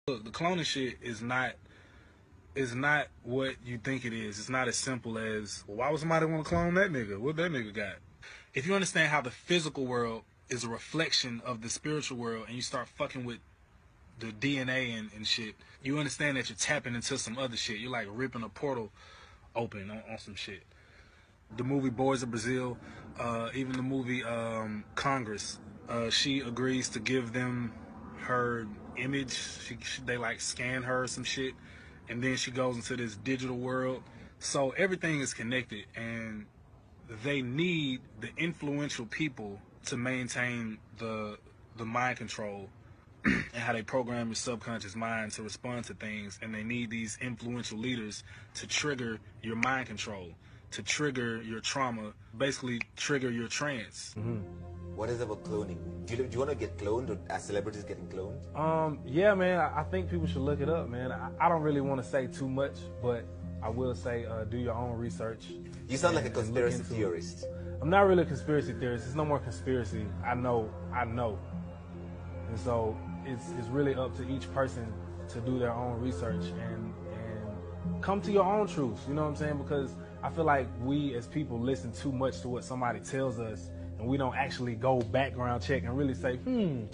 Look, the cloning shit is not what you think it is. It's not as simple as, well, why would somebody want to clone that nigga? What that nigga got? If you understand how the physical world is a reflection of the spiritual world, and you start fucking with the DNA and shit, you understand that you're tapping into some other shit. You're like ripping a portal open on some shit. The movie Boys of Brazil, even the movie Congress, she agrees to give them her image. They like scan her or some shit, and then she goes into this digital world. So everything is connected, and they need the influential people to maintain the mind control and how they program your subconscious mind to respond to things. And they need these influential leaders to trigger your mind control, to trigger your trauma, basically trigger your trance. What is about cloning? Do you want to get cloned, or are celebrities getting cloned? Yeah, man, I think people should look it up, man. I don't really want to say too much, but I will say do your own research. You sound like a conspiracy theorist. I'm not really a conspiracy theorist. It's no more conspiracy. I know. And so it's really up to each person to do their own research and come to your own truths, you know what I'm saying? Because I feel like we as people listen too much to what somebody tells us, and we don't actually go background check and really say, you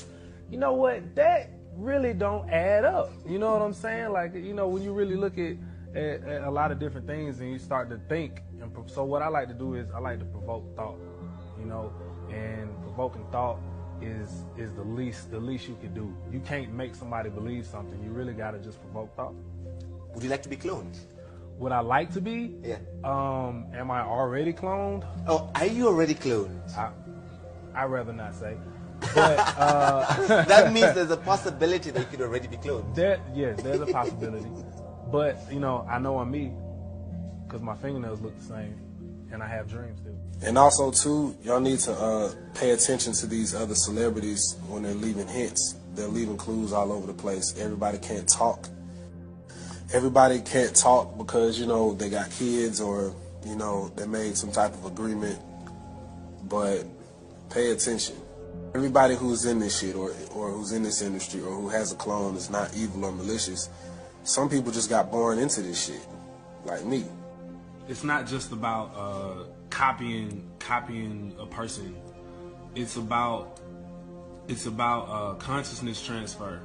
know what, that really don't add up. You know what I'm saying? Like, you know, when you really look at a lot of different things and you start to think. And so what I like to do is I like to provoke thought, you know, and provoking thought is the least you can do. You can't make somebody believe something. You really got to just provoke thought. Would you like to be cloned? Would I like to be? Yeah. Am I already cloned? Oh, are you already cloned? I'd rather not say. But that means there's a possibility that you could already be cloned. Yes, there's a possibility. But, you know I'm me because my fingernails look the same and I have dreams too. And also, too, y'all need to pay attention to these other celebrities when they're leaving hints. They're leaving clues all over the place. Everybody can't talk. Everybody can't talk because, you know, they got kids or, you know, they made some type of agreement. But pay attention. Everybody who's in this shit or who's in this industry or who has a clone is not evil or malicious. Some people just got born into this shit, like me. It's not just about copying a person. It's about consciousness transfer,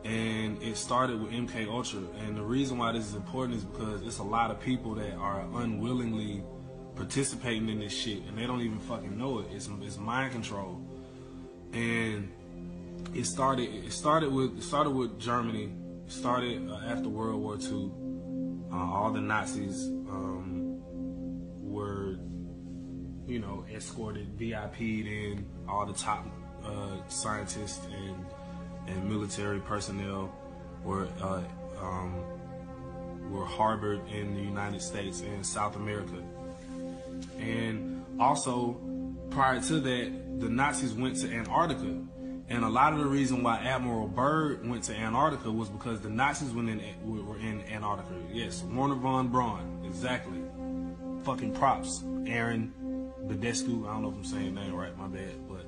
and it started with MKUltra. And the reason why this is important is because it's a lot of people that are unwillingly participating in this shit, and they don't even fucking know it. It's mind control, and it started with Germany. It started after World War II. All the Nazis were, you know, escorted, VIP'd in. All the top scientists and military personnel were harbored in the United States and South America. And also, prior to that, the Nazis went to Antarctica. And a lot of the reason why Admiral Byrd went to Antarctica was because the Nazis were in Antarctica. Yes, Wernher von Braun, exactly. Fucking props, Aaron Badescu. I don't know if I'm saying that name right, my bad. But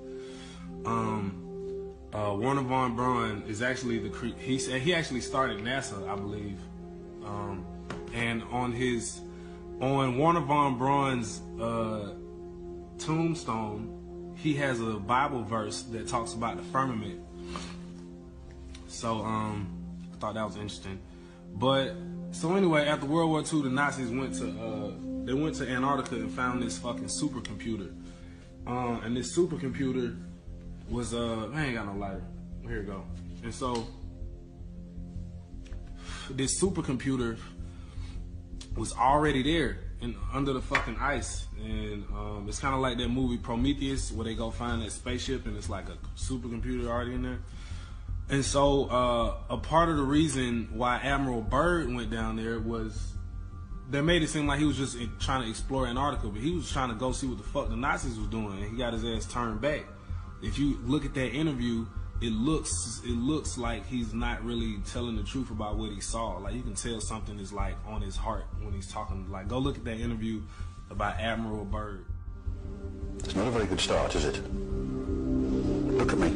Wernher von Braun is actually he actually started NASA, I believe. And on Wernher von Braun's tombstone, he has a Bible verse that talks about the firmament. So I thought that was interesting. But so anyway, after World War II, the Nazis went to Antarctica and found this fucking supercomputer. And this supercomputer was I ain't got no lighter. Here we go. And so this supercomputer was already there and under the fucking ice. And it's kind of like that movie Prometheus, where they go find that spaceship and it's like a supercomputer already in there. And so a part of the reason why Admiral Byrd went down there was they made it seem like he was just trying to explore Antarctica, but he was trying to go see what the fuck the Nazis was doing, and he got his ass turned back. If you look at that interview, it looks like he's not really telling the truth about what he saw. Like, you can tell something is like on his heart when he's talking. Like, go look at that interview about Admiral Byrd. It's not a very good start, is it? Look at me.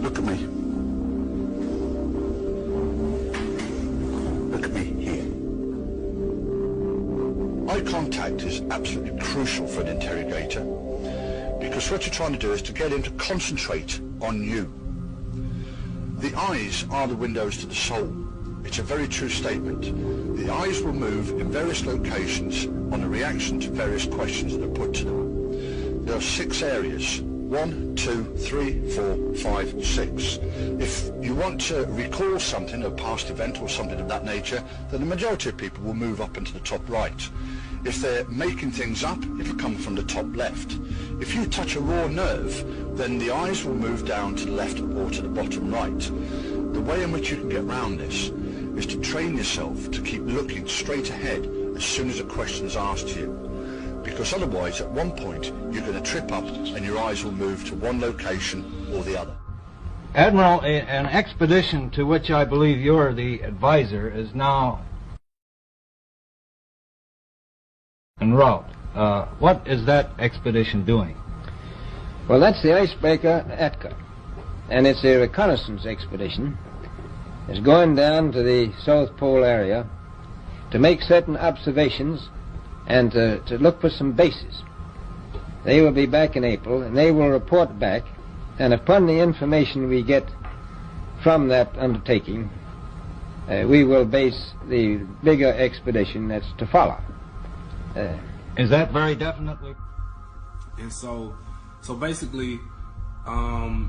Look at me. eye contact is absolutely crucial for an interrogator, because what you're trying to do is to get him to concentrate on you. The eyes are the windows to the soul. It's a very true statement. The eyes will move in various locations on a reaction to various questions that are put to them. There are 6 areas. 1, 2, 3, 4, 5, 6. If you want to recall something, a past event or something of that nature, then the majority of people will move up into the top right. If they're making things up, it'll come from the top left. If you touch a raw nerve, then the eyes will move down to the left or to the bottom right. The way in which you can get around this is to train yourself to keep looking straight ahead as soon as a question is asked to you. Because otherwise, at one point, you're going to trip up and your eyes will move to one location or the other. Admiral, an expedition to which I believe you're the advisor is now en route. What is that expedition doing? Well, that's the icebreaker Atka, and it's a reconnaissance expedition. It's going down to the South Pole area to make certain observations and to look for some bases. They will be back in April, and they will report back, and upon the information we get from that undertaking, we will base the bigger expedition that's to follow. Is that very definitely? And so basically, the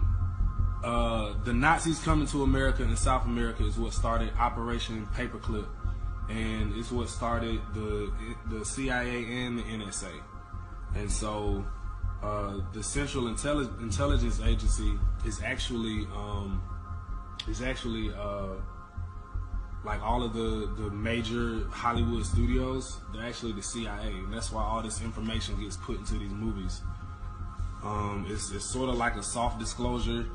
Nazis coming to America and South America is what started Operation Paperclip, and it's what started the CIA and the NSA. And so the Central Intelligence Agency is actually like all of the major Hollywood studios. They're actually the CIA, and that's why all this information gets put into these movies. It's sort of like a soft disclosure,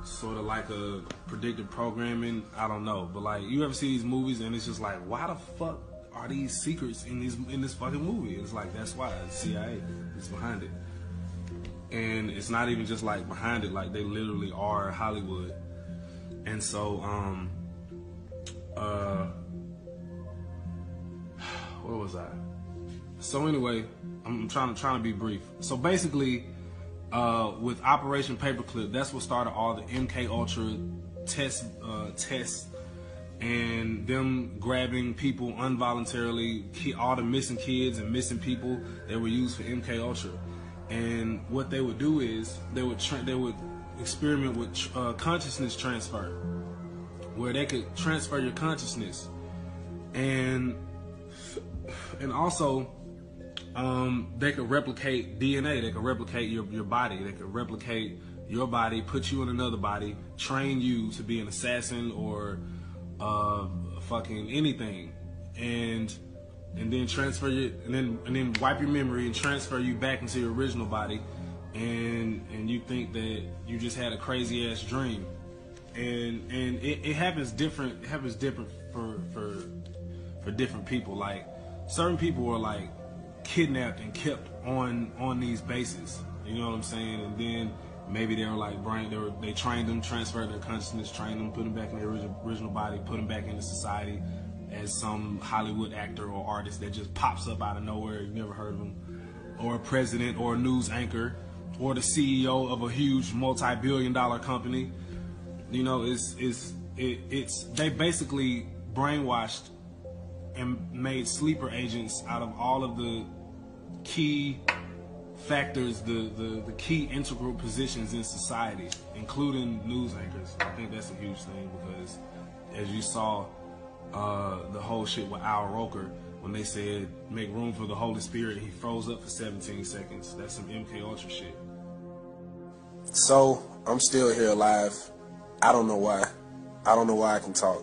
sort of like a predictive programming. I don't know, but like, you ever see these movies and it's just like, why the fuck are these secrets in this fucking movie? It's like, that's why the CIA is behind it, and it's not even just like behind it, like they literally are Hollywood. And so where was I? So anyway, I'm trying to be brief. So basically, with Operation Paperclip, that's what started all the MKUltra tests and them grabbing people involuntarily, all the missing kids and missing people that were used for MKUltra. And what they would do is they would experiment with consciousness transfer, where they could transfer your consciousness, and also they could replicate DNA. They could replicate your body. They could replicate your body, put you in another body, train you to be an assassin or fucking anything, and then transfer you, and then wipe your memory and transfer you back into your original body, and you think that you just had a crazy ass dream, and it happens different. It happens different for different people. Like, certain people are like kidnapped and kept on these bases, you know what I'm saying? And then maybe they were like they trained them, transferred their consciousness, trained them, put them back in their original body, put them back into society as some Hollywood actor or artist that just pops up out of nowhere. You've never heard of them, or a president, or a news anchor, or the CEO of a huge multi-billion-dollar company. You know, it's they basically brainwashed and made sleeper agents out of all of the key factors, the key integral positions in society, including news anchors. I think that's a huge thing, because as you saw, the whole shit with Al Roker, when they said make room for the Holy Spirit, he froze up for 17 seconds. That's some MKUltra shit. So I'm still here alive. I don't know why. I don't know why I can talk.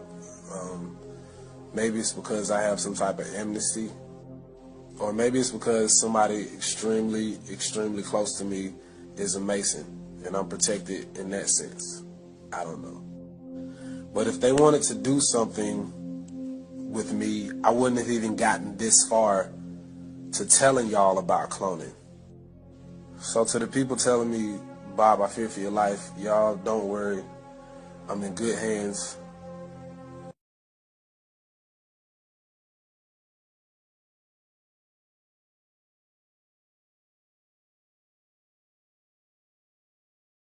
Maybe it's because I have some type of amnesty, or maybe it's because somebody extremely, extremely close to me is a Mason, and I'm protected in that sense. I don't know. But if they wanted to do something with me, I wouldn't have even gotten this far to telling y'all about cloning. So to the people telling me, Bob, I fear for your life, y'all don't worry. I'm in good hands.